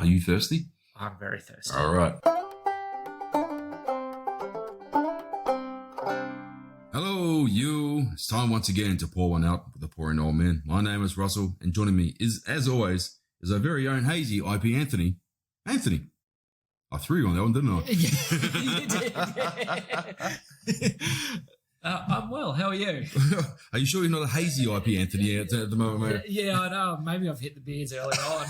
Are you thirsty? I'm very thirsty. All right. Hello, you. It's time once again to pour one out with the Pouring Old Man. My name is Russell, and joining me is, as always, is our very own hazy IP Anthony. Anthony. I threw you on that one, didn't I? You did. I'm well. How are you? Are you sure you're not a hazy IP Anthony at the moment, mate? Yeah, I know. Maybe I've hit the beers early on.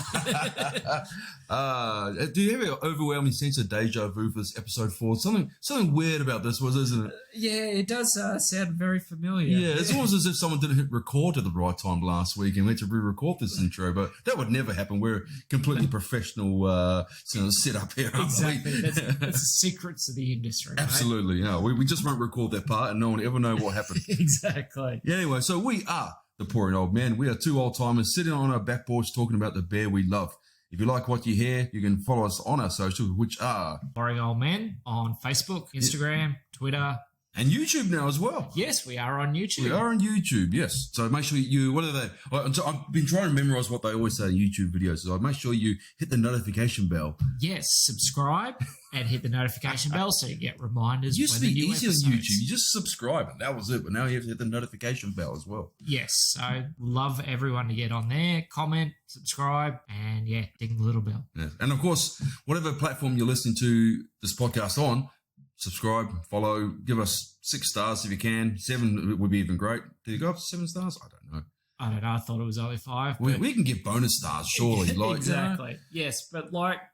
Do you have an overwhelming sense of deja vu for this episode 4? Something weird about this was, isn't it? Yeah, it does sound very familiar. Yeah, it's almost as if someone didn't hit record at the right time last week and went to re-record this intro, but that would never happen. We're completely professional set up here, aren't Exactly. we? That's the secrets of the industry. Right? Absolutely. Yeah, we just won't record that part and no one will ever know what happened. Exactly. Yeah, anyway, so we are the Pouring Old Man. We are two old timers sitting on our back porch talking about the beer we love. If you like what you hear, you can follow us on our socials, which are Pouring Old Man on Facebook, Instagram, Twitter. And YouTube now as well. Yes, we are on YouTube. We are on YouTube, yes. So make sure what are they? I've been trying to memorize what they always say in YouTube videos. So make sure you hit the notification bell. Yes, subscribe and hit the notification bell so you get reminders. It used to when be the new easy on episodes. YouTube. You just subscribe and that was it. But now you have to hit the notification bell as well. Yes, so love everyone to get on there, comment, subscribe, and yeah, ding the little bell. Yeah. And of course, whatever platform you're listening to this podcast on, subscribe, follow, give us 6 stars if you can. 7 would be even great. Do you go up to 7 stars? I don't know. I don't know. I thought it was only 5. We can get bonus stars, surely. Exactly. Yes, but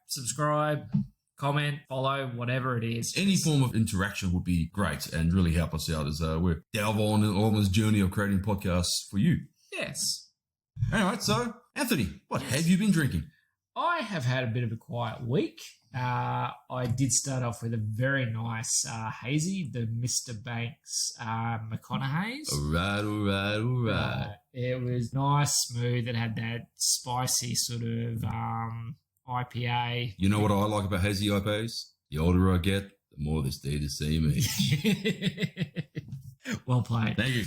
subscribe, comment, follow, whatever it is. Any form of interaction would be great and really help us out as we're delve on this journey of creating podcasts for you. Yes. All right, so Anthony, what have you been drinking? I have had a bit of a quiet week. I did start off with a very nice hazy, the Mr. Banks McConaughey's. All right. It was nice, smooth. It had that spicy sort of IPA. You know what I like about hazy IPAs? The older I get, the more they stay the same age. Well played. Thank you.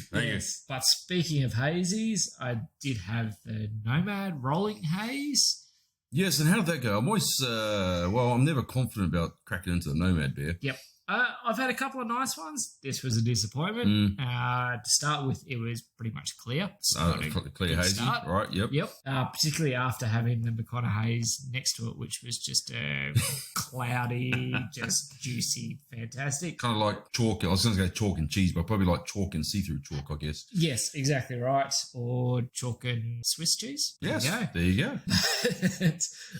But speaking of hazies, I did have the Nomad Rolling Haze. Yes, and how did that go? I'm always, I'm never confident about cracking into the Nomad beer. Yep. I've had a couple of nice ones. This was a disappointment. To start with, it was pretty much clear. Clear hazy, start. right? Yep. Particularly after having the McConaughey's next to it, which was just cloudy, just juicy, fantastic. Kind of like chalk. I was going to say chalk and cheese, but probably like chalk and see-through chalk, I guess. Yes, exactly right. Or chalk and Swiss cheese. Yes, there you go.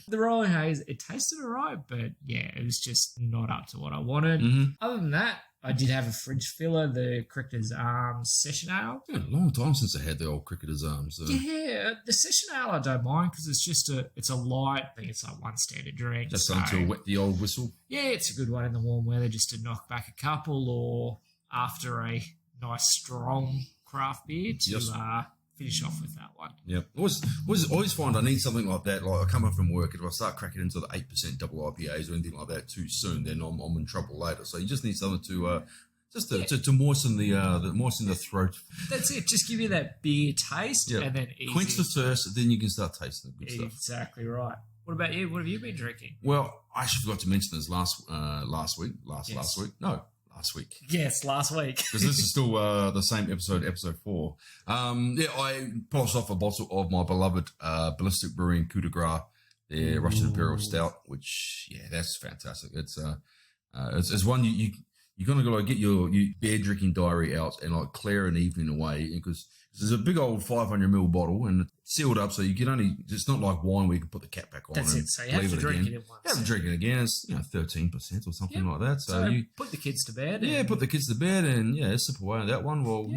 The Rolling Haze, it tasted all right, but yeah, it was just not up to what I wanted. Mm-hmm. Other than that, I did have a fridge filler, the Cricketer's Arms Session Ale. It's been a long time since I had the old Cricketer's Arms. Yeah, the Session Ale I don't mind because it's just it's a light, I think it's like one standard drink. Just something to wet the old whistle. Yeah, it's a good one in the warm weather just to knock back a couple or after a nice strong craft beer to finish off with that one. Yep. Always find I need something like that. Like I come up from work and if I start cracking into the 8% double IPAs or anything like that too soon, then I'm in trouble later. So you just need something to moisten the throat. That's it. Just give you that beer taste and then quench the thirst, then you can start tasting the good stuff. Exactly right. What about you? What have you been drinking? Well, I actually forgot to mention this last week. Last week. Yes, last week. Because this is still the same episode 4. I polished off a bottle of my beloved Ballistic Brewing Coup de Grace, their Russian Imperial Stout, which, that's fantastic. It's one you're going to get your beer drinking diary out and like clear an evening away because there's a big old 500ml bottle and sealed up, so you can only. It's not like wine where you can put the cap back on. That's it. So you have to drink it in once. You have to drink it again. It's 13% or something like that. So you put the kids to bed. Put the kids to bed and sip away on that one. Well,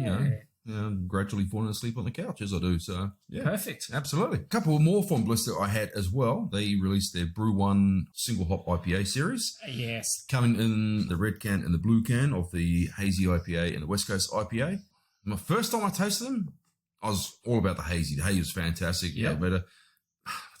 gradually falling asleep on the couch as I do. So perfect. Absolutely. A couple more from Blister I had as well. They released their Brew One single hop IPA series. Yes. Coming in the red can and the blue can of the hazy IPA and the West Coast IPA. My first time I tasted them, I was all about the hazy. The hazy was fantastic. Yeah. Better.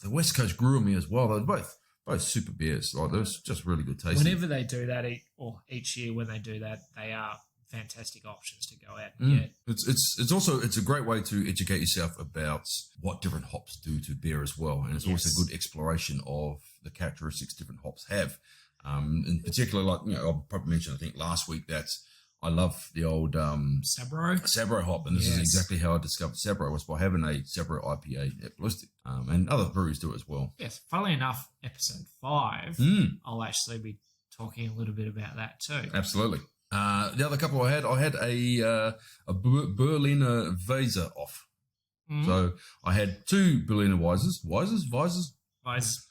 The West Coast grew on me as well. They're both super beers. Like, they're just really good tasting. Whenever they do that, or each year when they do that, they are fantastic options to go out and get. It's a great way to educate yourself about what different hops do to beer as well, and it's also a good exploration of the characteristics different hops have. In particular, like I probably mentioned, I think last week that I love the old Sabro hop, and this is exactly how I discovered Sabro, was by having a Sabro IPA at Ballistic, and other breweries do it as well. Yes, funnily enough, episode 5, I'll actually be talking a little bit about that too. Absolutely. The other couple I had a Berliner Weisse off. So I had 2 Berliner Weisses. Weiss.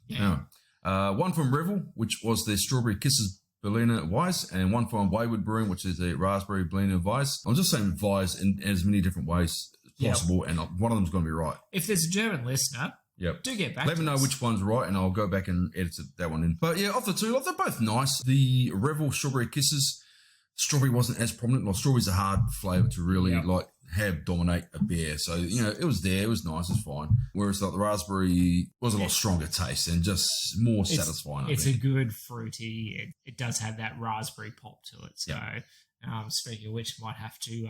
Yeah. One from Revel, which was their Strawberry Kisses Berliner Weiss, and one from Wayward Brewing, which is a Raspberry Berliner Weiss. I'm just saying Weiss in as many different ways as possible, and one of them's going to be right. If there's a German listener, do get back. Let me know which one's right, and I'll go back and edit that one in. But yeah, of the two, they're both nice. The Revel Strawberry Kisses, strawberry wasn't as prominent. Like, strawberry's a hard flavour to really have dominate a beer. So, it was there. It was nice. It's fine. Whereas like the raspberry was a lot stronger taste and just more satisfying. It's a good fruity. It does have that raspberry pop to it. So, speaking of which, might have to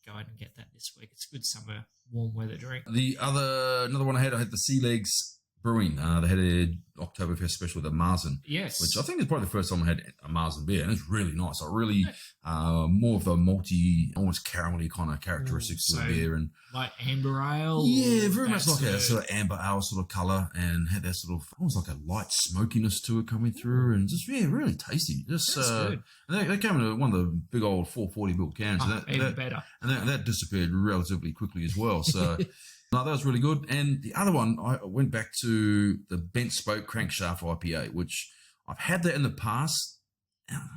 go ahead and get that this week. It's a good summer warm weather drink. Another one I had the Sea Legs Brewing. They had a Oktoberfest special with a Marzen. Yes. Which I think is probably the first time I had a Marzen beer, and it's really nice. I really, more of the malty, almost caramelly kind of characteristics to the beer. And like amber ale? Yeah, very much like a sort of amber ale sort of colour, and had that sort of, almost like a light smokiness to it coming through, and just, really tasty. Just, good. And they came in one of the big old 440 ml cans. Even better. And that disappeared relatively quickly as well, so... No, that was really good. And the other one, I went back to the Bent Spoke Crankshaft IPA, which I've had that in the past.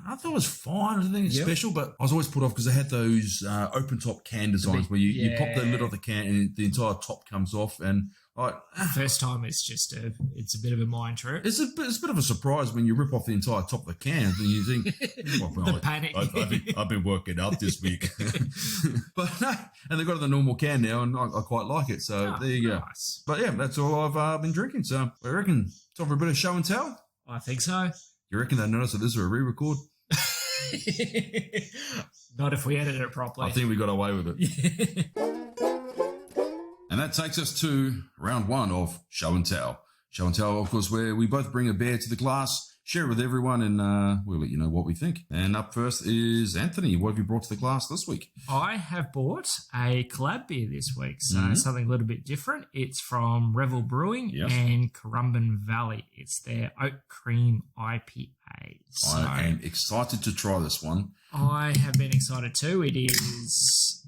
I thought it was fine. I didn't think it's special, but I was always put off because they had those open top can designs where you pop the lid off the can and the entire top comes off. And first time, it's a bit of a mind trip. It's a bit of a surprise when you rip off the entire top of the can and you think, the panic. I've been working out this week. But and they've got the normal can now, and I quite like it. So there you go. Nice. But yeah, that's all I've been drinking. So I reckon it's time for a bit of show and tell. I think so. You reckon they notice that this is a re-record? Not if we edit it properly. I think we got away with it. And that takes us to round 1 of Show and Tell. Show and Tell, of course, where we both bring a beer to the glass, share it with everyone, and we'll let you know what we think. And up first is Anthony. What have you brought to the glass this week? I have bought a collab beer this week, so something a little bit different. It's from Revel Brewing and Currumbin Valley. It's their Oat Cream IPA. So I am excited to try this one. I have been excited too. It is...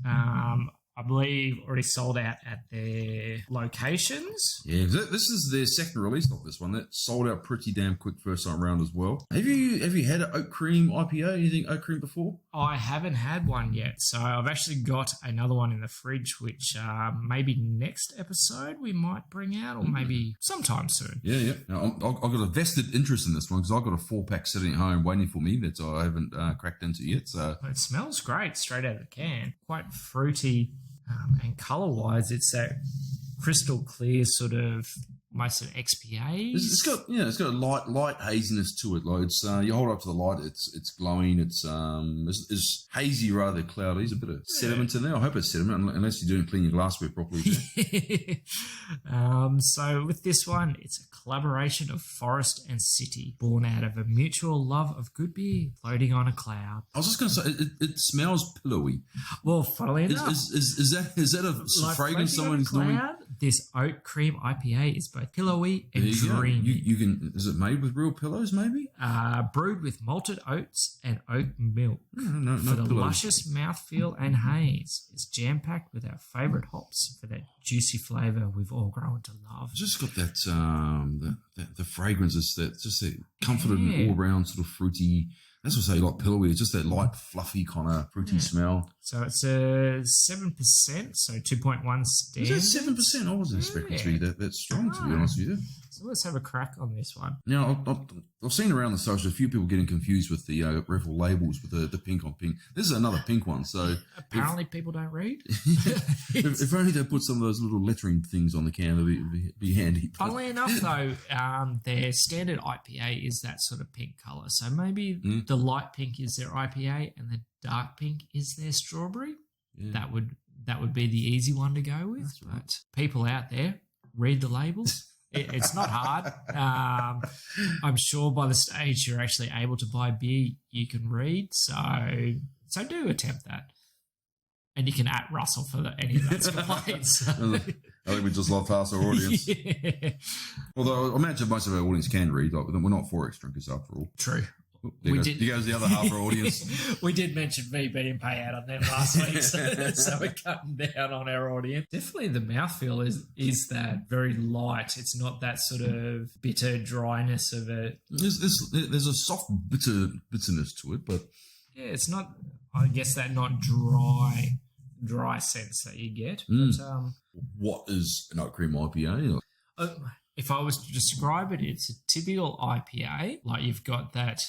I believe already sold out at their locations. Yeah, this is their second release of this one. That sold out pretty damn quick first time around as well. Have you had an oat cream IPA? Anything oat cream before? I haven't had one yet, so I've actually got another one in the fridge, which maybe next episode we might bring out, or maybe sometime soon. Yeah. Now, I've got a vested interest in this one because I've got a 4-pack sitting at home waiting for me that I haven't cracked into yet. So it smells great straight out of the can, quite fruity. And colour-wise, it's that crystal clear sort of almost an XPA. It's got a light haziness to it. Like it's you hold it up to the light, it's glowing. It's hazy rather than cloudy. There's a bit of sediment in there. I hope it's sediment, unless you don't clean your glassware properly. So with this one, it's a collaboration of forest and city, born out of a mutual love of good beer, floating on a cloud. I was just going to say, it smells pillowy. Well, funnily enough, is that a like fragrance someone's doing? This oat cream IPA is both pillowy and dreamy. You can. Is it made with real pillows? Maybe. Brewed with malted oats and oat milk no for the pillows. Luscious mouthfeel and haze. It's jam packed with our favourite hops for that juicy flavour we've all grown to love. It's just got that the fragrances, that just that comforted and all round sort of fruity. That's what I say, like pillowy. It's just that light, fluffy kind of fruity smell. So it's a 7%, so 2.1 standard. Is that 7%? I wasn't expecting it to be that strong, to be honest with you. So let's have a crack on this one. Now, I've seen around the social a few people getting confused with the Revel labels with the pink on pink. This is another pink one, so... Apparently people don't read. if only they put some of those little lettering things on the can, it'd be handy. Funnily enough, though, their standard IPA is that sort of pink colour, so maybe the the light pink is their IPA and the dark pink is their strawberry. Yeah. That would be the easy one to go with. That's right. But people out there, read the labels. It's not hard. I'm sure by the stage you're actually able to buy beer you can read. So do attempt that. And you can at Russell for any of those complaints. I think we just lost half our audience. Yeah. Although I imagine most of our audience can read. Like, we're not 4X drinkers after all. True. There goes the other half of our audience. We did mention me being payout on them last week, so we're cutting down on our audience. Definitely the mouthfeel is that very light. It's not that sort of bitter dryness of it. There's a soft bitterness to it, but... Yeah, it's not, I guess, that not dry sense that you get. But, what is an oat cream IPA? If I was to describe it, it's a typical IPA. Like you've got that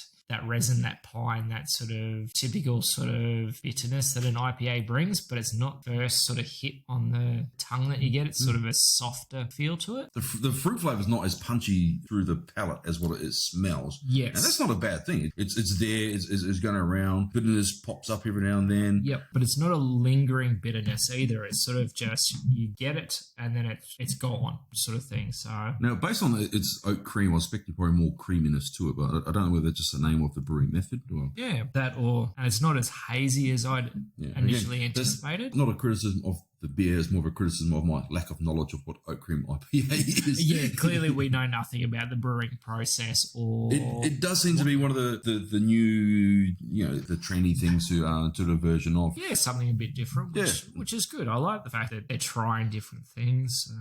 resin, that pine, that sort of typical sort of bitterness that an IPA brings, but it's not first sort of hit on the tongue that you get. It's sort of a softer feel to it. The fruit flavour is not as punchy through the palate as what it smells. Yes. And that's not a bad thing. It's there, it's going around. Bitterness pops up every now and then. Yep, but it's not a lingering bitterness either. It's sort of just, you get it and then it's gone sort of thing. So now, based on its oat cream, I was expecting probably more creaminess to it, but I don't know whether it's just a name of the brewing method. Or... Yeah, and it's not as hazy as I'd initially anticipated. Not a criticism of the beer, it's more of a criticism of my lack of knowledge of what oat cream IPA is. Yeah, clearly we know nothing about the brewing process or... It does seem to be one of the new, the trendy things to do a version of. Yeah, something a bit different, which is good. I like the fact that they're trying different things.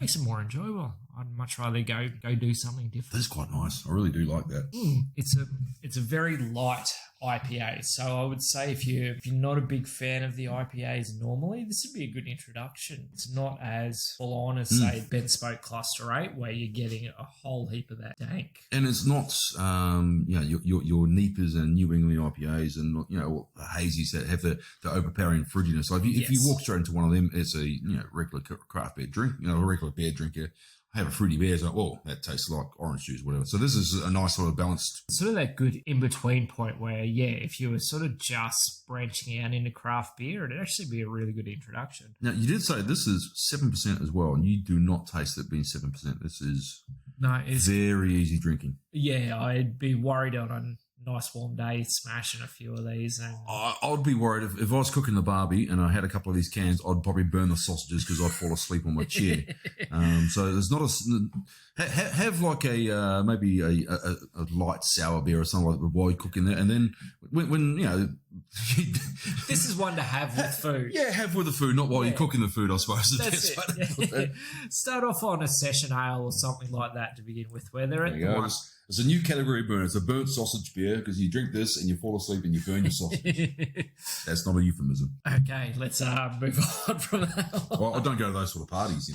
Makes it more enjoyable. I'd much rather go do something different. That's quite nice. I really do like that. It's a very light IPA. So I would say if you're not a big fan of the IPAs normally, this would be a good introduction. It's not as full on as say Ben Spoke Cluster 8, where you're getting a whole heap of that dank. And it's not your Neepers and New England IPAs and the hazies that have the overpowering fruitiness. So if you walk straight into one of them, it's a regular craft beer drink, a regular beer drinker. Have a fruity beer, it's like, oh, that tastes like orange juice, whatever. So this is a nice sort of balanced... Sort of that good in-between point where, if you were sort of just branching out into craft beer, it'd actually be a really good introduction. Now, you did say this is 7% as well, and you do not taste it being 7%. This is very easy drinking. Yeah, I'd be worried on a nice warm day smashing a few of these. And I'd be worried if I was cooking the barbie and I had a couple of these cans, I'd probably burn the sausages because I'd fall asleep on my chair. So there's not have like a maybe a light sour beer or something like that while you're cooking it, and then when this is one to have with food. Yeah, have with the food, not while you're cooking the food, I suppose. That's it. Start off on a session ale or something like that to begin with, where they're at the one. It's a new category burn. It's a burnt sausage beer because you drink this and you fall asleep and you burn your sausage. That's not a euphemism. Okay, let's move on from that. Well, I don't go to those sort of parties,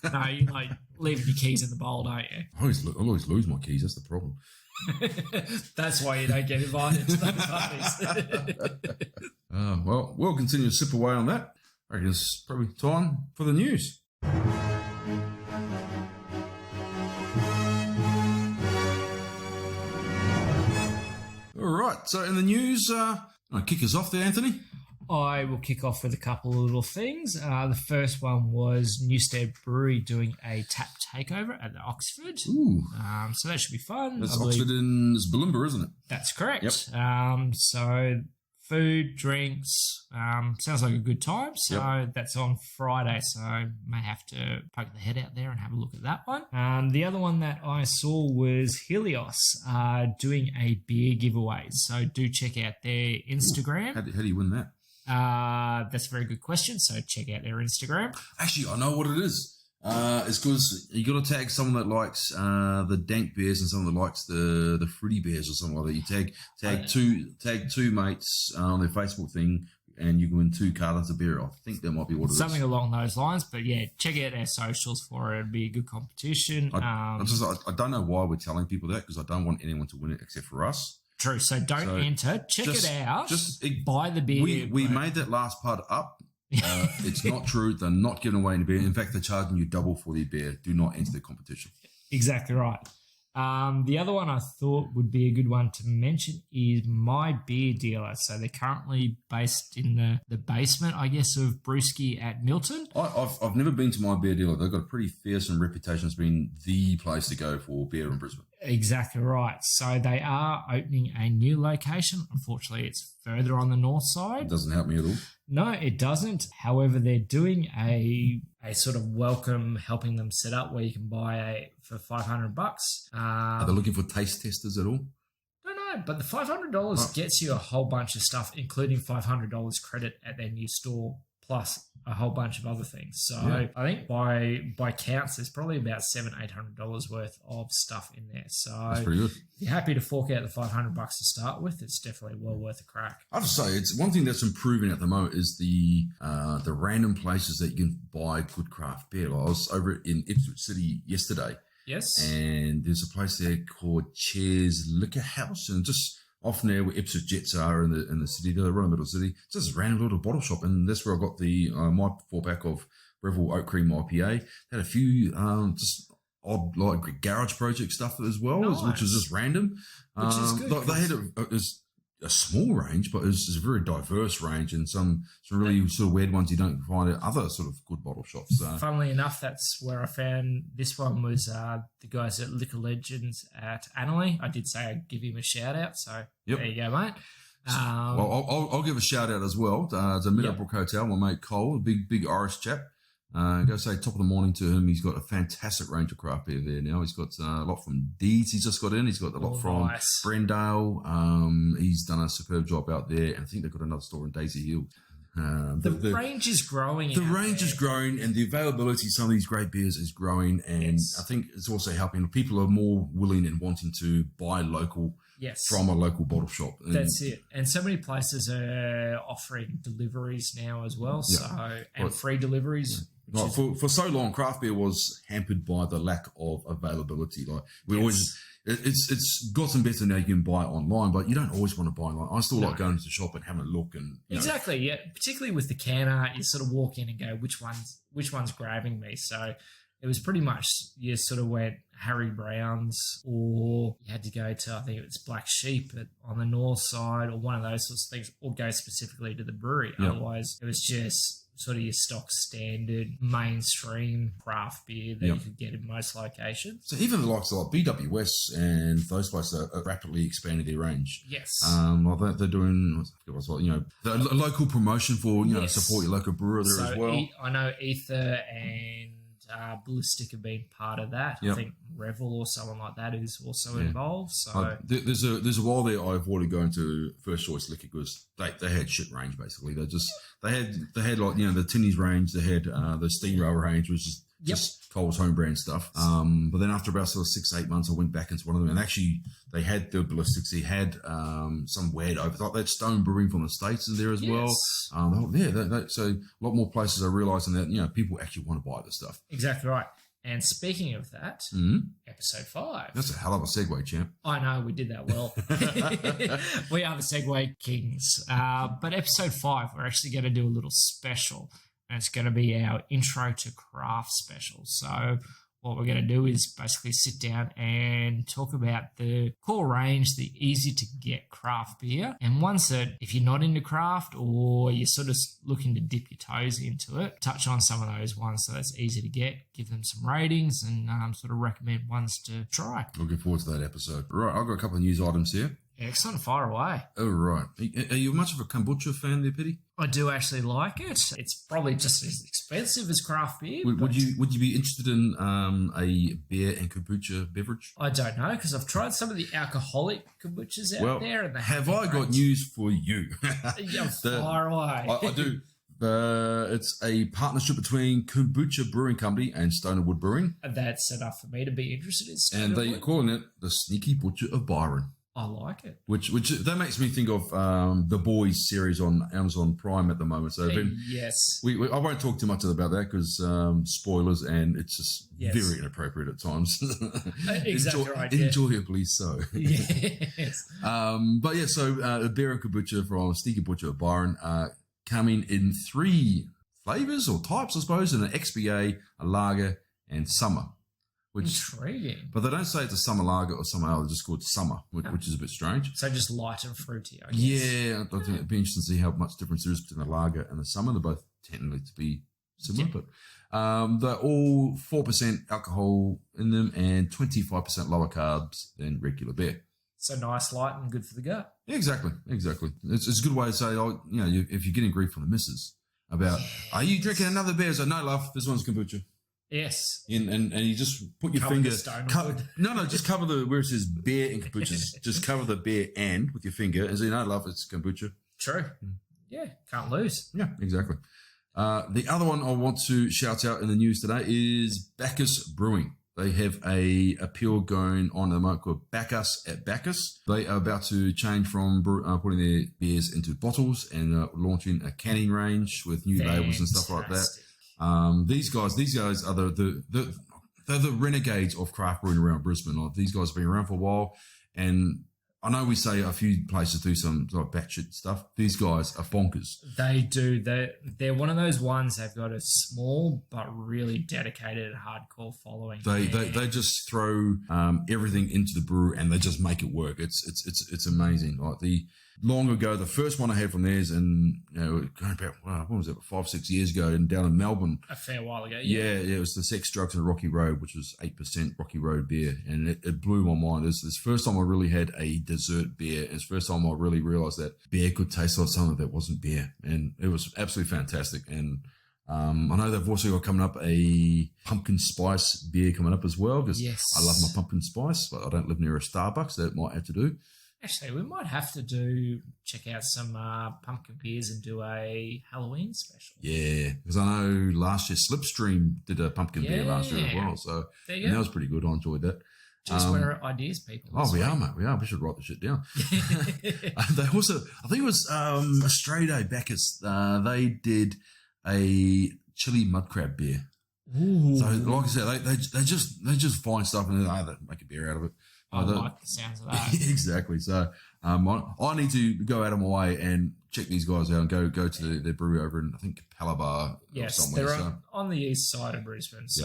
No, you like leaving your keys in the bowl, don't you? I always lose my keys. That's the problem. That's why you don't get invited to those parties. Well, we'll continue to sip away on that. I reckon it's probably time for the news. All right, so in the news, kick us off there, Anthony. I will kick off with a couple of little things. The first one was Newstead Brewery doing a tap takeover at the Oxford. Ooh. So that should be fun. That's Oxford in Bulimba, isn't it? That's correct. Yep. So food, drinks, sounds like a good time. So that's on Friday. So I may have to poke the head out there and have a look at that one. The other one that I saw was Helios doing a beer giveaway. So do check out their Instagram. How do you win that? That's a very good question. So check out their Instagram. Actually, I know what it is. It's because you got to tag someone that likes the dank beers and someone that likes the fruity beers or something like that. You tag two mates on their Facebook thing, and you can win 2 cartons of beer. I think that might be what it is. Something along those lines. But yeah, check out our socials for it. It'd be a good competition. I don't know why we're telling people that, because I don't want anyone to win it except for us. True. So don't enter. Check it out. Just buy the beer. We made that last part up. It's not true. They're not giving away any beer. In fact, they're charging you double for the beer. Do not enter the competition. Exactly right. The other one I thought would be a good one to mention is My Beer Dealer. So they're currently based in the basement, I guess, of Brewski at Milton. I've never been to My Beer Dealer. They've got a pretty fearsome reputation as being the place to go for beer in Brisbane. Exactly right. So they are opening a new location. Unfortunately, it's further on the north side. It doesn't help me at all. No, it doesn't. However, they're doing a sort of welcome, helping them set up where you can buy for $500. Are they looking for taste testers at all? No, but the $500 gets you a whole bunch of stuff, including $500 credit at their new store, plus a whole bunch of other things. So yeah. I think by counts, there's probably about $700-800 worth of stuff in there. So that's pretty good. If you're happy to fork out the $500 to start with, it's definitely well worth a crack. I have to say, it's one thing that's improving at the moment is the random places that you can buy good craft beer. Like I was over in Ipswich City yesterday. Yes. And there's a place there called Chair's Liquor House, and just off there where Ipswich Jets are in the city, they're right in the middle of the city. It's just a random little bottle shop, and that's where I got the my 4-pack of Revel Oat Cream IPA. Had a few just odd like garage project stuff as well, nice. Which is just random. Which is good. They had a small range, but it's a very diverse range, and some really sort of weird ones you don't find at other sort of good bottle shops. So. Funnily enough, that's where I found this one was the guys at Liquor Legends at Annalee. I did say I'd give him a shout out, so There you go, mate. Well, I'll give a shout out as well. It's a Meadowbrook Hotel, my mate Cole, a big Irish chap. Go say top of the morning to him. He's got a fantastic range of craft beer there now. He's got a lot from Deeds he's just got in. He's got a lot from Brendale. He's done a superb job out there. And I think they've got another store in Daisy Hill. The range is growing. The range is growing, and the availability of some of these great beers is growing. And I think it's also helping. People are more willing and wanting to buy local from a local bottle shop. And that's it. And so many places are offering deliveries now as well. Free deliveries. Yeah. For so long, craft beer was hampered by the lack of availability. Like it's gotten better now. You can buy it online, but you don't always want to buy online. I still like going to the shop and having a look and exactly. Yeah, particularly with the can art, you sort of walk in and go, which one's grabbing me. So it was pretty much you sort of went Harry Brown's, or you had to go to, I think it was Black Sheep on the north side, or one of those sorts of things, or go specifically to the brewery. Yep. Otherwise, it was just sort of your stock standard mainstream craft beer that you could get in most locations. So even the likes of like BWS and those places are rapidly expanding their range. Yes. They're doing the local promotion for support your local brewer there as well. I know Ether and Ballistic have been part of that. Yep. I think Revel or someone like that is also involved. So there's a while there I avoided going to First Choice Liquor because they had shit range basically. They had like the Tinnies range, they had the Steam Rail range, which is just Cole's home brand stuff. But then after about sort of 6-8 months, I went back into one of them, and actually they had the Ballistics. They had some weird over like that Stone Brewing from the States is there as well. So a lot more places are realizing that people actually want to buy this stuff. Exactly right. And speaking of that, episode 5. That's a hell of a segue, champ. I know, we did that well. We are the segue kings. But episode 5, we're actually going to do a little special. And it's going to be our intro to craft special. So what we're going to do is basically sit down and talk about the core range, the easy to get craft beer, and ones that if you're not into craft or you're sort of looking to dip your toes into it, touch on some of those ones so that's easy to get, give them some ratings, and sort of recommend ones to try. Looking forward to that episode. Right, I've got a couple of news items here. Excellent, fire away. Oh, right. Are you much of a kombucha fan there, Petty? I do actually like it. It's probably just as expensive as craft beer. Would you be interested in a beer and kombucha beverage? I don't know, because I've tried some of the alcoholic kombuchas out there. And have I got news for you? Fire away. I do. It's a partnership between Kombucha Brewing Company and Stoner Wood Brewing. That's enough for me to be interested in Stoner And they're calling it the Sneaky Butcher of Byron. I like it. Which that makes me think of the Boys series on Amazon Prime at the moment. So yes, I won't talk too much about that because spoilers, and it's just very inappropriate at times. Exactly right. Enjoyably so. Yes. But yeah, so a beer and kombucha from Sneaky Butcher of Byron coming in 3 flavors or types, I suppose, in an XBA, a lager, and summer. Intriguing. But they don't say it's a summer lager or summer ale. They just call it summer, which is a bit strange. So just light and fruity, I guess. Yeah, I think it'd be interesting to see how much difference there is between the lager and the summer. They're both technically to be similar, but they're all 4% alcohol in them and 25% lower carbs than regular beer. So nice, light, and good for the gut. Yeah, exactly. It's a good way to say, if you're getting grief from the missus about, are you drinking another beer? So no, love, this one's kombucha. Yes. And you just put your Cover finger. the stone Just cover where it says beer and kombucha. Just cover the beer and with your finger and say, no, love, it's kombucha. True. Yeah, can't lose. Yeah, exactly. The other one I want to shout out in the news today is Bacchus Brewing. They have a appeal going on at the moment called Bacchus at Bacchus. They are about to change from putting their beers into bottles and launching a canning range with new labels and stuff like that. These guys are they're the renegades of craft brewing around Brisbane. Like, these guys have been around for a while, and I know we say a few places do some like batshit stuff. These guys are bonkers. They do. They're one of those ones. They've got a small but really dedicated hardcore following. They just throw everything into the brew and they just make it work. It's amazing. Like long ago, the first one I had from theirs, and going about what was it, 5-6 years ago, and down in Melbourne. A fair while ago. Yeah, it was the Sex, Drugs and Rocky Road, which was 8% Rocky Road beer, and it blew my mind. It's the first time I really had a dessert beer. It's the first time I really realised that beer could taste like something that wasn't beer, and it was absolutely fantastic. And I know they've also got coming up a pumpkin spice beer coming up as well, because I love my pumpkin spice, but I don't live near a Starbucks. That might have to do. Actually, we might have to check out some pumpkin beers and do a Halloween special. Yeah, because I know last year Slipstream did a pumpkin beer last year as well. So that was pretty good. I enjoyed that. Just where ideas, people. Oh, we are, mate. We are. We should write the shit down. They also, I think it was Australia Bacchus. They did a chili mud crab beer. Ooh. So, like I said, they just find stuff and they make a beer out of it. I like the sounds of that. Exactly. So I need to go out of my way and check these guys out and go to their brewery over in, I think, Palabar or somewhere. They're on the east side of Brisbane, so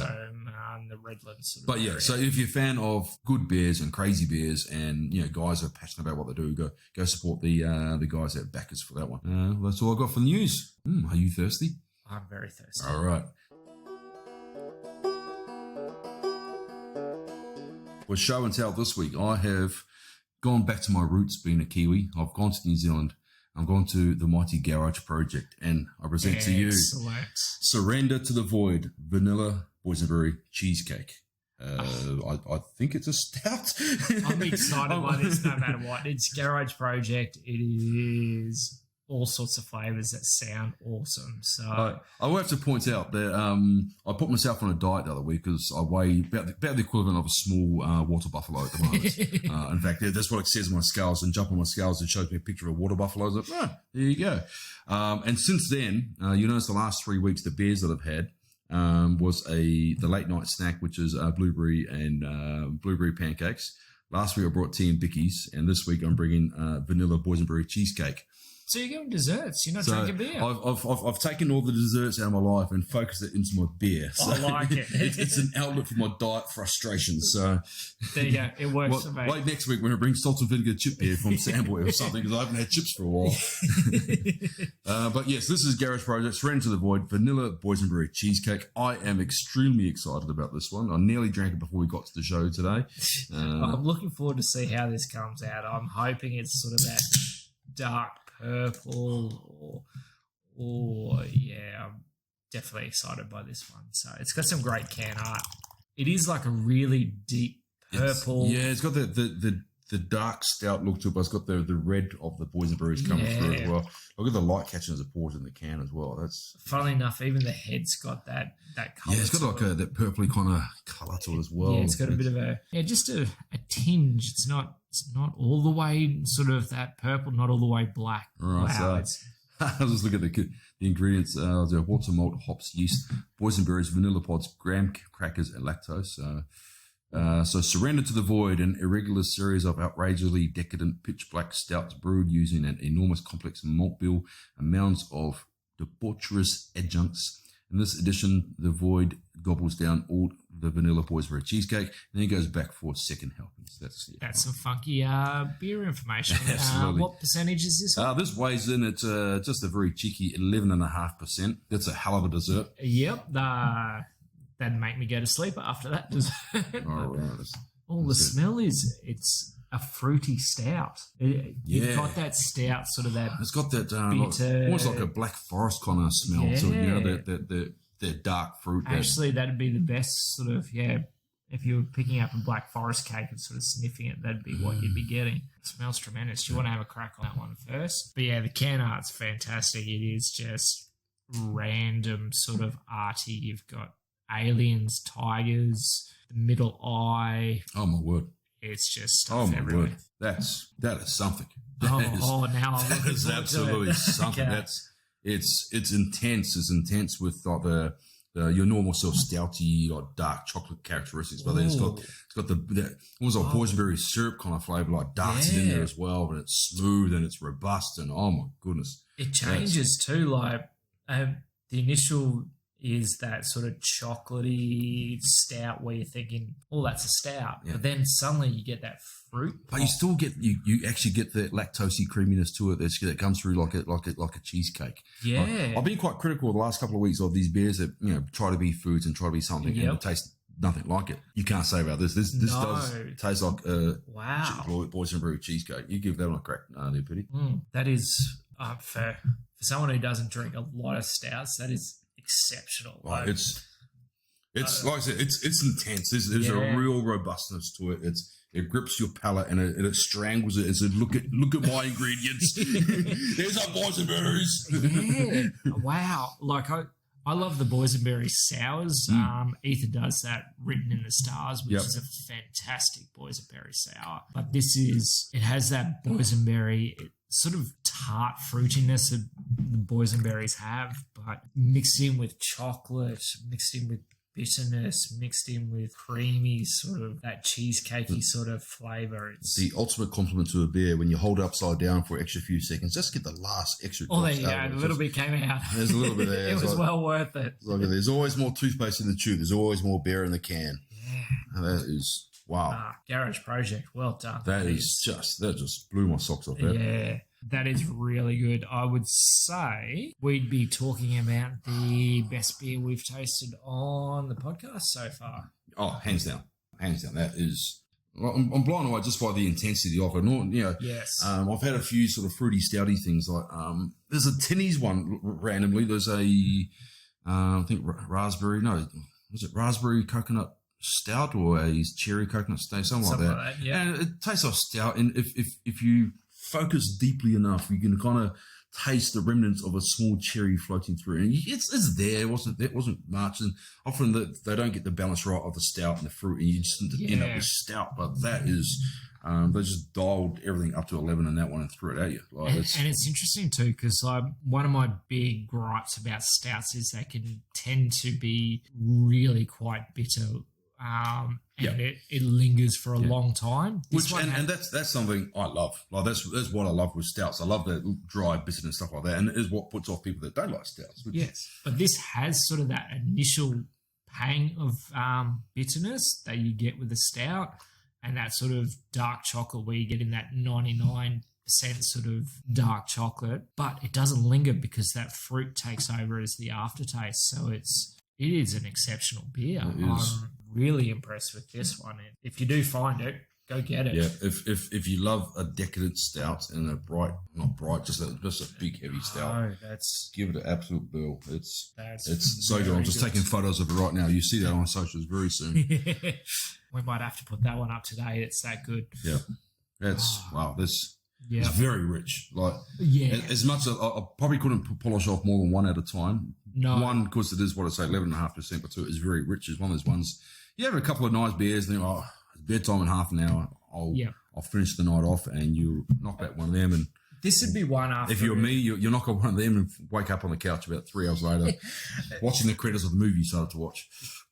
the Redlands sort of But area. So if you're a fan of good beers and crazy beers and, guys are passionate about what they do, go support the guys at Bacchus for that one. That's all I got for the news. Are you thirsty? I'm very thirsty. All right. Well, show and tell this week, I have gone back to my roots being a Kiwi. I've gone to New Zealand. I've gone to the Mighty Garage Project, and I present to you Surrender to the Void Vanilla Boysenberry Cheesecake. I think it's a stout. I'm excited by this no matter what. It's Garage Project. It is all sorts of flavours that sound awesome. So I will have to point out that I put myself on a diet the other week because I weigh about the equivalent of a small water buffalo at the moment. In fact, that's what it says on my scales, and jump on my scales and shows me a picture of a water buffalo. I was like, there you go. And since then, you notice the last 3 weeks, the beers that I've had was the late night snack, which is blueberry and blueberry pancakes. Last week I brought tea and bickies, and this week I'm bringing vanilla boysenberry cheesecake. So you're going desserts. You're not drinking beer. I've taken all the desserts out of my life and focused it into my beer. So I like it. It's an outlet for my diet frustrations. So there you go. It works for me. Like next week when I bring salt and vinegar chip beer from Sandboy or something, because I haven't had chips for a while. But yes, this is Garage Project, Surrender to the Void, Vanilla Boysenberry Cheesecake. I am extremely excited about this one. I nearly drank it before we got to the show today. I'm looking forward to see how this comes out. I'm hoping it's sort of that dark purple I'm definitely excited by this one. So it's got some great can art. It is like a really deep purple. It's got the dark stout look to it, but it's got the red of the boysenberries coming through as well. Look at the light catching as it pours in the can as well. That's funnily enough, even the head's got that colour. Yeah, it's got like that purpley kind of colour to it as well. Yeah, it's got a bit of a just a tinge. It's not all the way sort of that purple, not all the way black. Right, wow, I'll just look at the ingredients. Water, malt, hops, yeast, boysenberries, vanilla pods, graham crackers, and lactose. So Surrender to the Void, an irregular series of outrageously decadent pitch black stouts brewed using an enormous complex malt bill and mounds of debaucherous adjuncts In this edition, the Void gobbles down all the vanilla boysenberry cheesecake, and then he goes back for second helpings. That's some funky beer information. Absolutely. What percentage is this one? This weighs in at just a very cheeky 11.5%. That's a hell of a dessert. Yep. That'd make me go to sleep after that dessert. All right. The smell is, it's a fruity stout. You've got that stout, sort of that. It's got that bitter, almost like a black forest kind of smell to it. You know, that dark fruit. Actually, that'd be the best sort of, if you were picking up a black forest cake and sort of sniffing it, that'd be what you'd be getting. It smells tremendous. You want to have a crack on that one first? But yeah, the can art's fantastic. It is just random sort of arty. You've got aliens, tigers, the middle eye. Oh my word! It's just stuff everywhere. Word! That is something. Now that is absolutely something. Okay. It's intense. It's intense with like the your normal sort of stouty or dark chocolate characteristics, but then it's got the almost like boysenberry syrup kind of flavor, like darts in there as well. But it's smooth and it's robust, and oh my goodness, it changes too. Like the initial is that sort of chocolatey stout where you're thinking, oh, that's a stout. Yeah. But then suddenly you get that fruit. But you still get, you actually get the lactosey creaminess to it that comes through like a cheesecake. Yeah. I've been quite critical the last couple of weeks of these beers that, try to be foods and try to be something and it tastes nothing like it. You can't say about this. This does taste like a boysenberry cheesecake. You give that one a crack, there, Pity. That is, for someone who doesn't drink a lot of stouts, that is exceptional. Like, it's like I said, it's intense. There's a real robustness to it. It grips your palate and it strangles it and says, look at my ingredients. There's our boysenberries. Yeah. Wow. Like I love the boysenberry sours. Ether does that, Written in the Stars, which is a fantastic boysenberry sour. But it has that boysenberry sort of tart fruitiness that the boysenberries have, but mixed in with chocolate, mixed in with bitterness, mixed in with creamy sort of that cheesecakey sort of flavour. It's the ultimate compliment to a beer when you hold it upside down for an extra few seconds. Just get the last extra. Oh, there you go. A little bit came out. There's a little bit there. It was well worth it. There's always more toothpaste in the tube. There's always more beer in the can. Yeah. And that is wow. Garage project. Well done. That just blew my socks off. Yeah. That is really good. I would say we'd be talking about the best beer we've tasted on the podcast so far. Oh, hands down. That is, I'm blown away just by the intensity of it. Yes. I've had a few sort of fruity, stouty things. Like there's a Tinnies one randomly. There's I think raspberry. No, was it raspberry coconut stout or a cherry coconut stout? Something like that. Yeah. And it tastes like stout. And if you focus deeply enough, you can kind of taste the remnants of a small cherry floating through, and it's there. It wasn't much, and often they don't get the balance right of the stout and the fruit, and you just end up with stout. But that is, they just dialed everything up to 11 in that one and threw it at you. And it's interesting too, because one of my big gripes about stouts is they can tend to be really quite bitter. And it lingers for a long time. And that's something I love. Like that's what I love with stouts. I love the dry bitterness and stuff like that, and it is what puts off people that don't like stouts. Yes, but this has sort of that initial pang of bitterness that you get with the stout, and that sort of dark chocolate where you get in that 99% sort of dark chocolate, but it doesn't linger because that fruit takes over as the aftertaste. So it is an exceptional beer. I'm really impressed with this one. If you do find it, go get it. Yeah, if you love a decadent stout and not bright, just a big heavy stout, give it an absolute bill. It's so good. I'm just taking photos of it right now. You see that on socials very soon. We might have to put that one up today. It's that good. Yeah, wow. This is very rich. As much as I probably couldn't polish off more than one at a time. No. One, because it is what I say, 11.5%, but two, it's very rich. It's one of those ones. You have a couple of nice beers, and then it's bedtime in half an hour. I'll finish the night off, and you knock back one of them. And this would be one after. If you're me, you knock up one of them and wake up on the couch about 3 hours later, watching the credits of the movie you started to watch.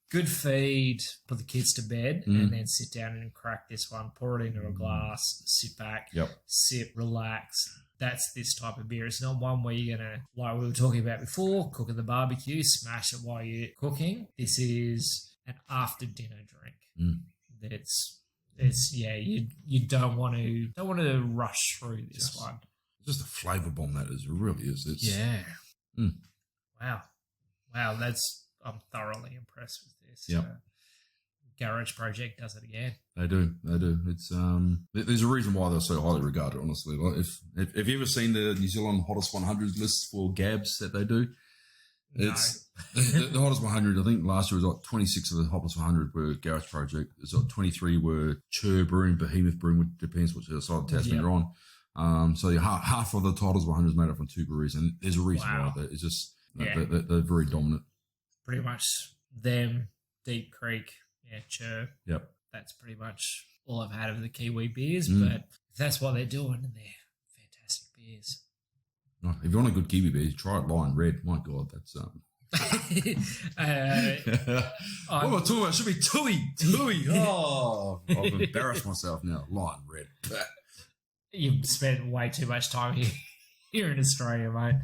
Good feed, put the kids to bed, and then sit down and crack this one. Pour it into a glass, sit back, sip, relax. that's this type of beer. It's not one where you're going to, like we were talking about before, cook at the barbecue, smash it while you're cooking. This is an after dinner drink. It's you don't want to rush through this one. Just a flavour bomb that is. It really is. It's Wow. I'm thoroughly impressed with this. Yep. Garage Project does it again. They do. It's there's a reason why they're so highly regarded. Honestly, like if you ever seen the New Zealand hottest 100 list for Gabs that they do, it's the hottest 100. I think last year was like 26 of the hottest 100 were Garage Project. It's like 23 were Chur Brewing, Behemoth Brewing, which depends which side of Tasman you're on. So half of the titles 100 is made up from 2 breweries, and there's a reason why. It's just they're very dominant. Pretty much them, Deep Creek, Chur. Yep. That's pretty much all I've had of the Kiwi beers, but if that's what they're doing, and they're fantastic beers. Oh, if you want a good Kiwi beer, try it Lion Red. My God, that's what am I talking about? It should be Tui. Oh, I've embarrassed myself now. Lion Red. You've spent way too much time here in Australia, mate.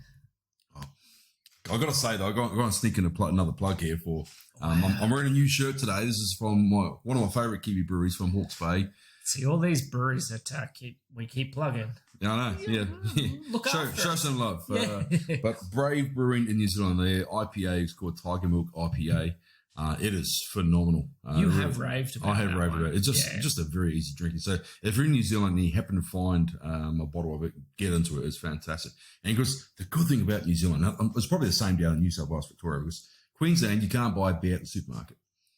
I've got to say, though, I've got to sneak in another plug here for... I'm wearing a new shirt today. This is from one of my favourite Kiwi breweries from Hawke's Bay. See, all these breweries that we keep plugging. Yeah, I know. Yeah. Look show some love. Yeah. But Brave Brewing in New Zealand, their IPA is called Tiger Milk IPA. It is phenomenal. You have raved about it. I have raved about it. It's just a very easy drinking. So if you're in New Zealand and you happen to find a bottle of it, get into it. It's fantastic. And because the good thing about New Zealand, it's probably the same down in New South Wales, Victoria, because Queensland, you can't buy beer at the supermarket.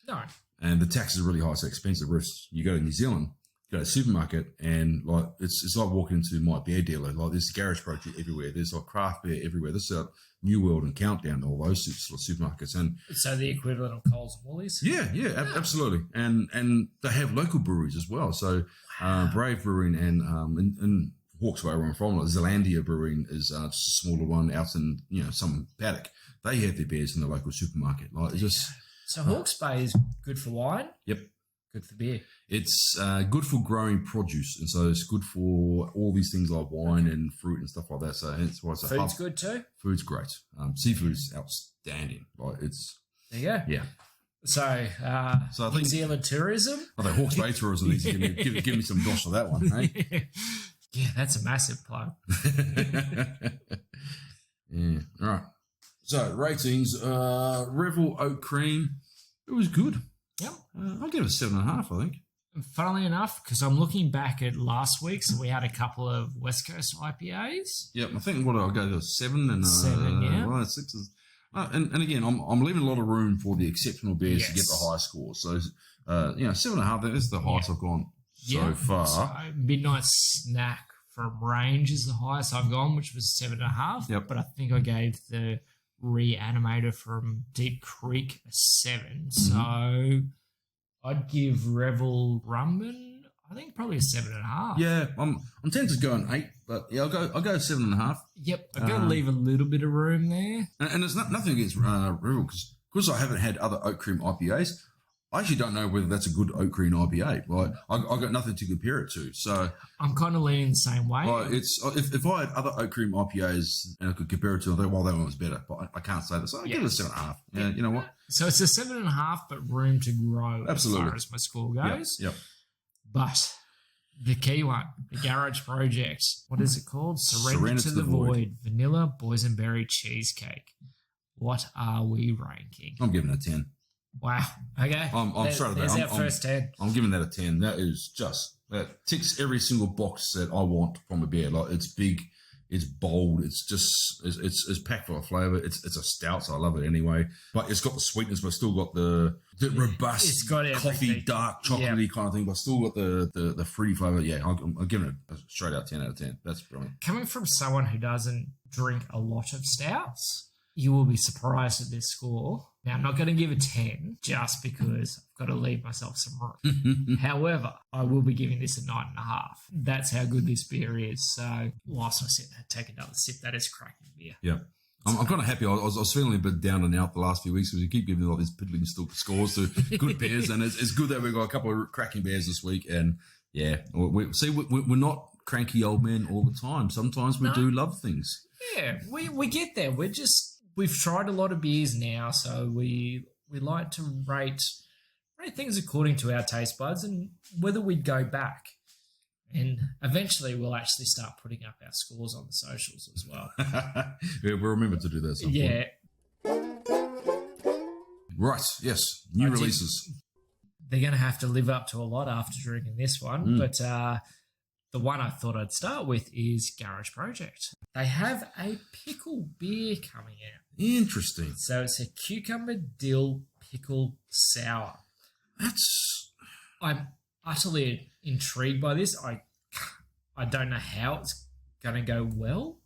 No. And the tax is really high, so expensive. Whereas you go to New Zealand, you go to the supermarket, and like it's like walking into my beer dealer. Like there's Garage Project everywhere. There's like craft beer everywhere. This is New World and Countdown, all those sort of supermarkets. And so the equivalent of Coles and Woolies. Yeah, absolutely. And they have local breweries as well. So Brave Brewing and Hawke's Bay, where I'm from, like Zealandia Brewing is just a smaller one out in some paddock. They have their beers in the local supermarket. Like it's just so Hawke's Bay is good for wine. Yep. Good for beer. It's good for growing produce, and so it's good for all these things like wine and fruit and stuff like that. So hence why it's a Food's good too. Food's great. Seafood is outstanding. Like it's there you go. Yeah. So I think New Zealand tourism. I think Hawke's Bay tourism needs to give me some dosh for that one, hey? Yeah, that's a massive plug. Yeah. All right. So ratings, Revel Oat Cream, it was good. Yep. I'll give it a 7.5, I think. Funnily enough, because I'm looking back at last week, so we had a couple of West Coast IPAs. Yep, I think I'll go to a 7 and 6 is. And again, I'm leaving a lot of room for the exceptional beers to get the high score. So 7.5. That's the highest I've gone so far. So Midnight Snack from Range is the highest I've gone, which was 7.5. Yep. But I think I gave the Reanimator from Deep Creek a 7. So I'd give Revel Currumbin, I think probably a 7.5. Yeah, I'm tempted to go an 8, but yeah, I'll go 7.5. Yep, I've got to leave a little bit of room there. And there's nothing against Revel because I haven't had other oat cream IPAs. I actually don't know whether that's a good oat cream IPA. Like I got nothing to compare it to. So I'm kind of leaning the same way. Like it's if I had other oat cream IPAs and I could compare it to, I think, well, that one was better. But I can't say that. So I'll give it a 7.5. Yeah, you know what? So it's a 7.5, but room to grow Absolutely. as far as my score goes. Yep. But the key one, the Garage Project, what is it called? Surrender to the Void. Vanilla boysenberry cheesecake. What are we ranking? I'm giving it a 10. Wow. Okay. I'm sorry. There's our first 10. I'm giving that a 10. That is that ticks every single box that I want from a beer. Like it's big, it's bold, it's packed full of flavour. It's a stout, so I love it anyway. But it's got the sweetness, but still got the robust, it's got coffee, dark, chocolatey kind of thing, but still got the fruity flavour. Yeah, I'm giving it a straight out 10 out of 10. That's brilliant. Coming from someone who doesn't drink a lot of stouts, you will be surprised at this score. Now, I'm not going to give a 10 just because I've got to leave myself some room. However, I will be giving this a 9.5. That's how good this beer is. So, whilst I sit there and take another sip, that is cracking beer. Yeah. I'm kind of happy. I was feeling a bit down and out the last few weeks because we keep giving all these piddling scores to good beers, and it's good that we've got a couple of cracking beers this week. And yeah, we're not cranky old men all the time. Sometimes we do love things. Yeah, we get there. We've tried a lot of beers now, so we like to rate things according to our taste buds and whether we'd go back. And eventually we'll actually start putting up our scores on the socials as well. Yeah, we'll remember to do that at some point. Right, yes. New releases. They're going to have to live up to a lot after drinking this one. But the one I thought I'd start with is Garage Project. They have a pickle beer coming out. Interesting. So it's a cucumber dill pickle sour. I'm utterly intrigued by this. I don't know how it's going to go well.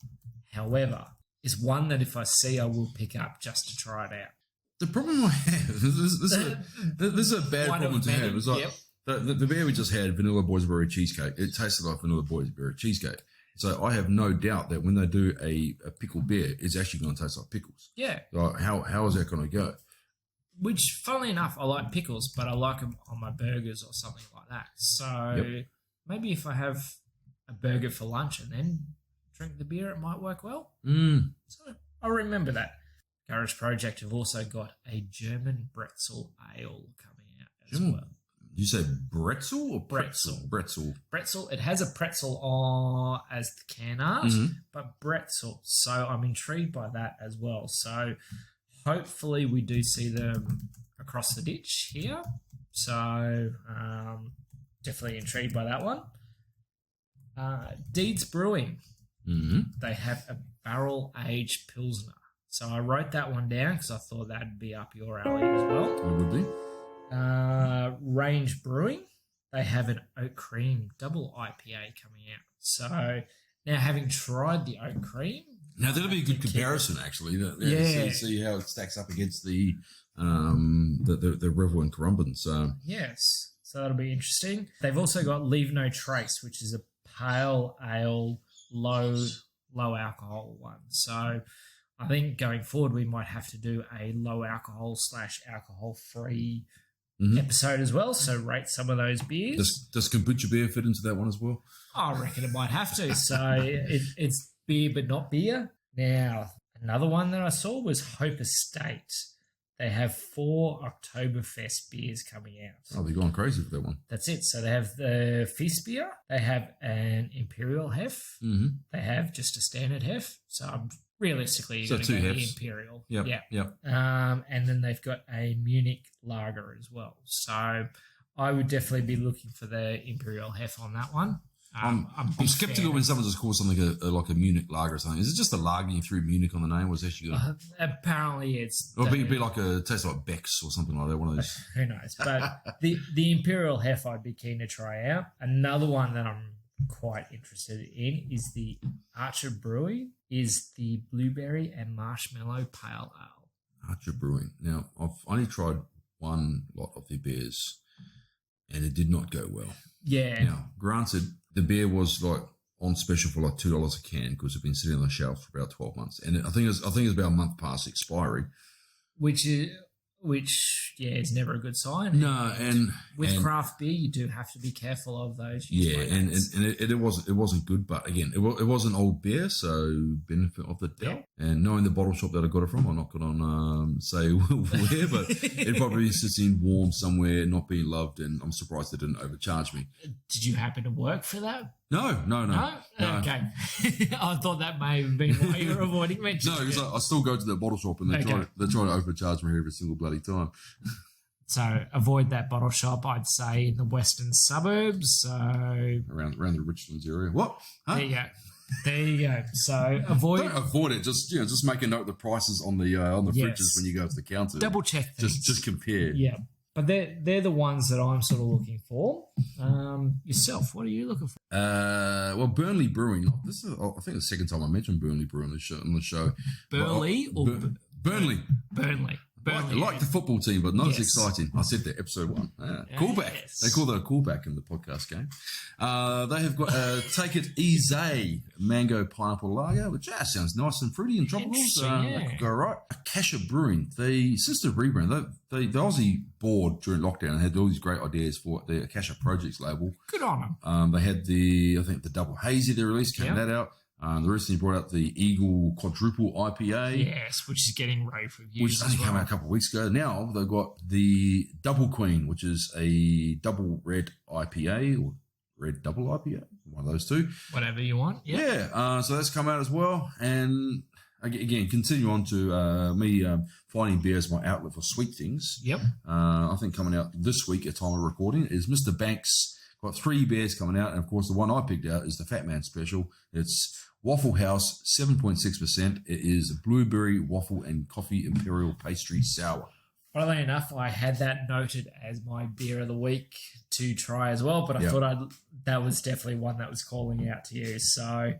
However, it's one that if I see, I will pick up just to try it out. The problem I have, this is a bad problem to have. It's like the beer we just had, Vanilla Boys Berry Cheesecake, it tasted like Vanilla Boys Berry Cheesecake. So I have no doubt that when they do a pickle beer, it's actually going to taste like pickles. Yeah. Like how is that going to go? Which, funnily enough, I like pickles, but I like them on my burgers or something like that. So maybe if I have a burger for lunch and then drink the beer, it might work well. So I'll remember that. Garage Project have also got a German Bretzel ale coming out as well. Did you say Bretzel or Bretzel? Bretzel. It has a pretzel as the can art, but Bretzel. So I'm intrigued by that as well. So hopefully we do see them across the ditch here. So definitely intrigued by that one. Deeds Brewing. They have a barrel-aged Pilsner. So I wrote that one down because I thought that'd be up your alley as well. It would be. Range Brewing. They have an Oak Cream double IPA coming out. So now having tried the Oak Cream, now that'll be a good comparison, actually. See how it stacks up against the Revel and Currumbin. So yes, so that'll be interesting. They've also got Leave No Trace, which is a pale ale, low alcohol one. So I think going forward we might have to do a low alcohol / alcohol free episode as well. So rate some of those beers. Does kombucha beer fit into that one as well? I reckon it might have to. So it's beer but not beer. Now, another one that I saw was Hope Estate. They have 4 Oktoberfest beers coming out. Oh, they're going crazy with that one. That's it. So they have the Fizz beer. They have an Imperial Hef. They have just a standard Hef. So realistically, you're going to go the Imperial. Yep. And then they've got a Munich Lager as well. So I would definitely be looking for the Imperial Hef on that one. I'm skeptical when someone just calls something like a Munich lager or something. Is it just a lager through Munich on the name, or is it actually good? Apparently it's... Or it'd be like taste like Beck's or something like that, one of those. Who knows? But the Imperial Hef I'd be keen to try out. Another one that I'm quite interested in is the Archer Brewing, is the Blueberry and Marshmallow Pale Ale. Archer Brewing. Now, I've only tried one lot of their beers, and it did not go well. Yeah. Now, granted, the beer was like on special for like $2 a can because it's been sitting on the shelf for about 12 months, and I think it's about a month past expiry, which is never a good sign. No, and with craft beer, you do have to be careful of those. And it wasn't good, but again, it wasn't old beer, so benefit of the doubt. Yeah. And knowing the bottle shop that I got it from, I'm not going to say where, but it probably sits in warm somewhere, not being loved, and I'm surprised they didn't overcharge me. Did you happen to work for that? No. Okay. I thought that may have been why you were avoiding mentioning. No, because I still go to the bottle shop and they try to overcharge me every single bloody time. So avoid that bottle shop, I'd say, in the western suburbs. So around the Richlands area. What? Huh? There you go. So avoid it. Just make a note of the prices on the fridges when you go to the counter. Double check things. Just compare. Yeah. But they're the ones that I'm sort of looking for. Yourself, what are you looking for? Well, Burnley Brewing. This is, I think, the second time I mentioned Burnley Brewing on the show. Burnley Burnley. Burnley. Like the football team, but not as exciting. I said that, episode 1. Callback. Yes. They call that a callback in the podcast game. They have got Take It Easy Mango Pineapple Lager, which sounds nice and fruity and tropical. That could go right. Akasha Brewing, since the rebrand, the Aussie board during lockdown had all these great ideas for the Akasha Projects label. Good on them. They had I think the Double Hazy they released, came that out. They recently brought out the Eagle Quadruple IPA. Yes, which is getting rave reviews. Which only came out a couple of weeks ago. Now they've got the Double Queen, which is a double red IPA or red double IPA, one of those two. Whatever you want. Yep. Yeah. So that's come out as well. And again, continue on to me finding beer as my outlet for sweet things. Yep. I think coming out this week at time of recording is Mr. Banks. Got 3 beers coming out, and of course the one I picked out is the Fat Man Special. It's Waffle House, 7.6%. It is a blueberry, waffle, and coffee imperial pastry sour. Funnily enough, I had that noted as my beer of the week to try as well, but I thought that was definitely one that was calling out to you. So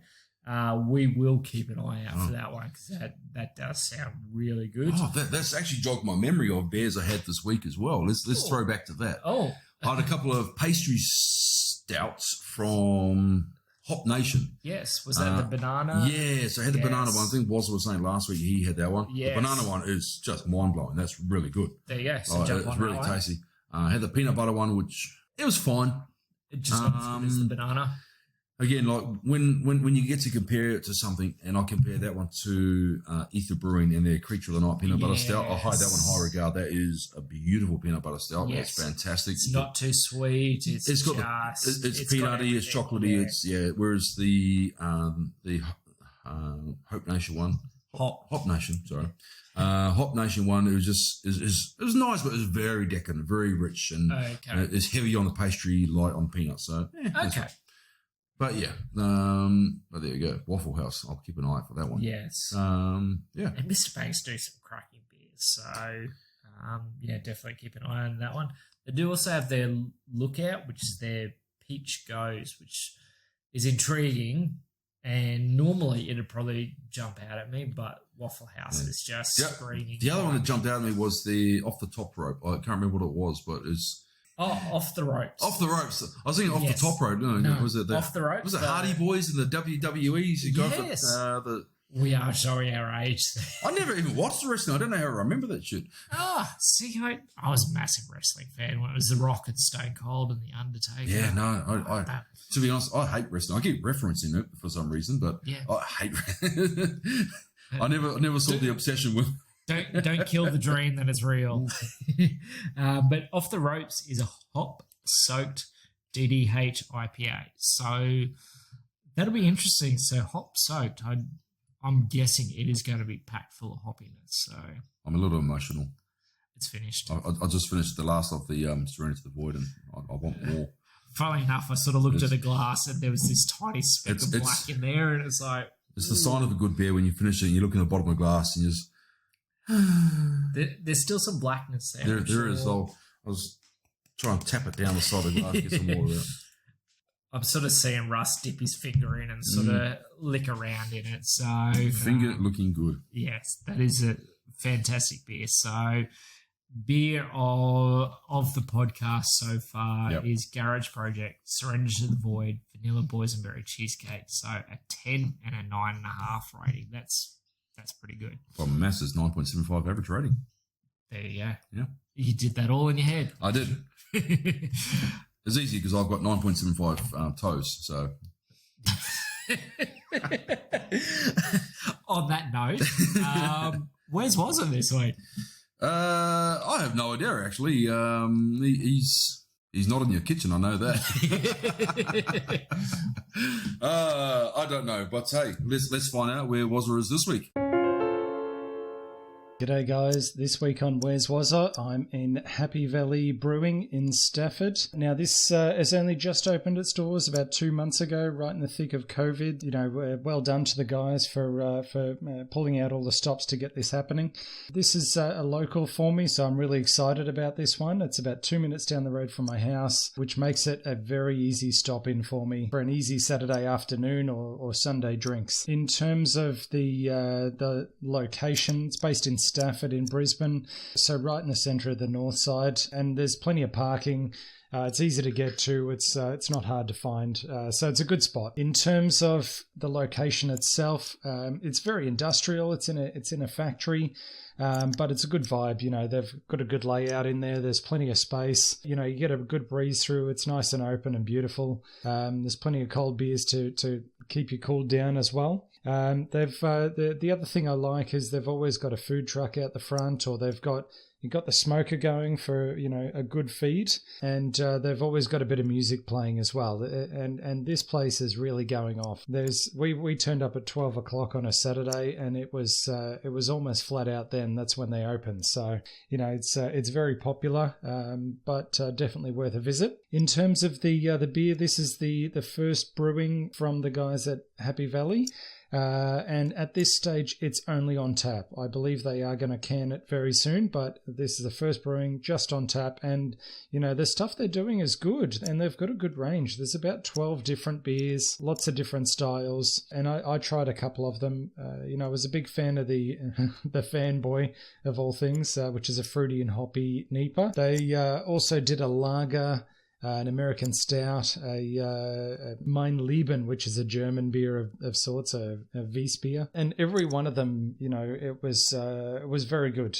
we will keep an eye out for that one, because that does sound really good. Oh, that's actually jogged my memory of beers I had this week as well. Let's throw back to that. Oh. I had a couple of pastry stouts from Hop Nation. Yes. Was that the banana? Yes, I had the banana one. I think Wazza was saying last week he had that one. Yes. The banana one is just mind-blowing. That's really good. There you go. So it's really tasty. I had the peanut butter one, which it was fine. It just not as good as the banana. Again, like when you get to compare it to something, and I compare that one to Ether Brewing and their Creature of the Night peanut butter stout, I hold that one high regard. That is a beautiful peanut butter stout. Yes. It's fantastic. It's not too sweet. It's peanutty. It's chocolatey. Whereas the Hope Nation one, Hop Nation. Sorry, Hop Nation one. It was just it was nice, but it was very decadent, very rich, and it's heavy on the pastry, light on peanuts. So okay. But yeah, but there you go. Waffle House. I'll keep an eye out for that one. Yes. And Mr. Banks do some cracking beers, so definitely keep an eye on that one. They do also have their Lookout, which is their Peach Goes, which is intriguing, and normally it'd probably jump out at me, but Waffle House is just screaming. The other one that jumped out at me was the Off the Top Rope. I can't remember what it was, but it's. Oh, Off the Ropes. Off the Ropes. I was thinking Off the Top Rope. No, was it Off the Ropes? Was it Hardy Boys and the WWEs? We are showing our age. I never even watched the wrestling. I don't know how I remember that shit. See, I was a massive wrestling fan when it was The Rock and Stone Cold and The Undertaker. Yeah, no, I to be honest, I hate wrestling. I keep referencing it for some reason, but I hate I never saw the obsession with. Don't kill the dream that is real. But Off the Ropes is a hop-soaked DDH IPA. So that'll be interesting. So hop-soaked, I'm guessing it is going to be packed full of hoppiness. So I'm a little emotional. It's finished. I just finished the last of the Serenity to the Void, and I want more. Funnily enough, I sort of looked at a glass and there was this tiny speck of black in there, and it's like... It's the sign of a good beer when you finish it and you look in the bottom of the glass and you just... There's still some blackness there. There is. I was trying to tap it down the side of the glass to get some more of it. I'm sort of seeing Russ dip his finger in and sort of lick around in it. So finger looking good. Yes, that is a fantastic beer. So beer of the podcast so far is Garage Project, Surrender to the Void, Vanilla Boysenberry Cheesecake. So a 10 and a 9.5 rating. That's pretty good. Well, Mass is 9.75 average rating. There you go. Yeah. You did that all in your head. I did. It's easy because I've got 9.75 toes, so. On that note, where's Wazza this week? I have no idea, actually. He's not in your kitchen, I know that. I don't know, but hey, let's find out where Wazza is this week. G'day guys, this week on Where's Wazza, I'm in Happy Valley Brewing in Stafford. Now this has only just opened its doors about 2 months ago, right in the thick of COVID. You know, well done to the guys for pulling out all the stops to get this happening. This is a local for me, so I'm really excited about this one. It's about 2 minutes down the road from my house, which makes it a very easy stop in for me for an easy Saturday afternoon or Sunday drinks. In terms of the location, it's based in Stafford in Brisbane, so right in the centre of the north side, and there's plenty of parking It's easy to get to. It's not hard to find. So it's a good spot. In terms of the location itself, it's very industrial. It's in a factory. But it's a good vibe, they've got a good layout in there. There's plenty of space. You get a good breeze through. It's nice and open and beautiful. There's plenty of cold beers to keep you cooled down as well. The other thing I like is they've always got a food truck out the front, or you've got the smoker going for, a good feed, and they've always got a bit of music playing as well. And this place is really going off. We turned up at 12 o'clock on a Saturday, and it was almost flat out then. That's when they opened. So, it's very popular, but definitely worth a visit. In terms of the beer, this is the first brewing from the guys at Happy Valley. And at this stage, it's only on tap. I believe they are going to can it very soon, but this is the first brewing just on tap. And, the stuff they're doing is good, and they've got a good range. There's about 12 different beers, lots of different styles, and I tried a couple of them. I was a big fan of the the Fanboy of all things, which is a fruity and hoppy NEPA. They also did a lager, an American stout, a Mein Leben, which is a German beer of sorts, a Weiss beer, and every one of them, it was very good.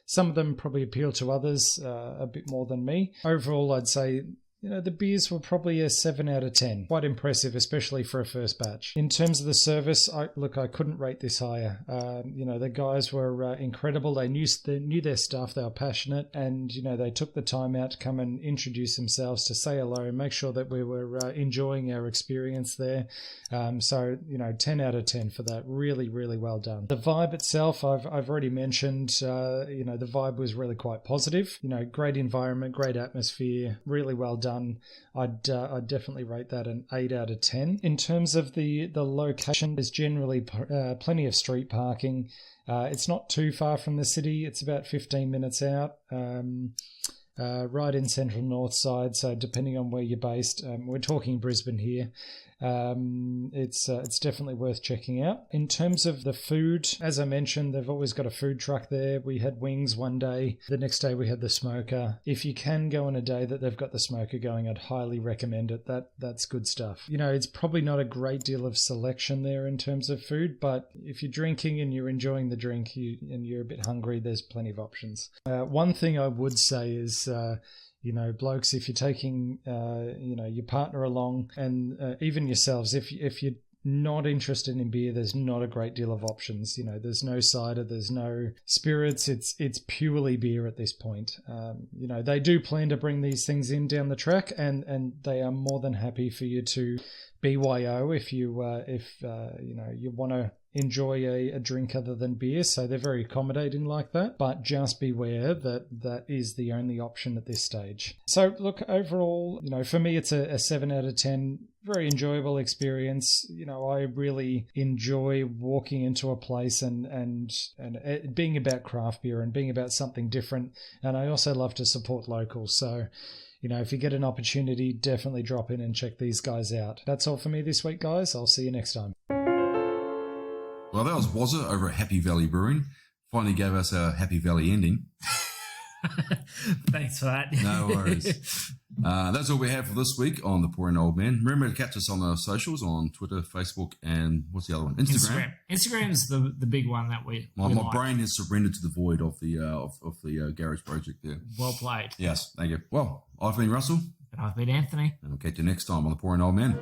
Some of them probably appeal to others a bit more than me. Overall, I'd say, the beers were probably a 7 out of 10. Quite impressive, especially for a first batch. In terms of the service, I couldn't rate this higher. The guys were incredible. They knew their stuff. They were passionate, and they took the time out to come and introduce themselves, to say hello, and make sure that we were enjoying our experience there. So 10 out of 10 for that. Really, really well done. The vibe itself, I've already mentioned. The vibe was really quite positive. Great environment, great atmosphere, really well done. I'd definitely rate that an 8 out of 10. In terms of the location, there's generally plenty of street parking. It's not too far from the city. It's about 15 minutes out, right in central north side. So depending on where you're based, we're talking Brisbane here. It's definitely worth checking out. In terms of the food, as I mentioned, they've always got a food truck there. We had wings one day. The next day we had the smoker. If you can go on a day that they've got the smoker going, I'd highly recommend it. That's good stuff. It's probably not a great deal of selection there in terms of food, but if you're drinking and you're enjoying the drink and you're a bit hungry, there's plenty of options. One thing I would say is, blokes, if you're taking, your partner along, and even yourselves, if you're not interested in beer, there's not a great deal of options. There's no cider, there's no spirits. It's purely beer at this point. They do plan to bring these things in down the track, and they are more than happy for you to BYO if you want to enjoy a drink other than beer. So they're very accommodating like that, but just beware that is the only option at this stage. So look, overall, for me, it's a 7 out of 10. Very enjoyable experience. I really enjoy walking into a place and it being about craft beer and being about something different. And I also love to support locals. So, if you get an opportunity, definitely drop in and check these guys out. That's all for me this week, guys. I'll see you next time. Well, that was Wazza over at Happy Valley Brewing. Finally gave us our Happy Valley ending. Thanks for that. No worries. That's all we have for this week on The Pouring Old Man. Remember to catch us on our socials on Twitter, Facebook, and what's the other one? Instagram. Instagram's the big one that we My like. brain has surrendered to the void of the Garage Project there. Well played. Yes, thank you. Well, I've been Russell. And I've been Anthony. And we'll catch you next time on The Pouring Old Man.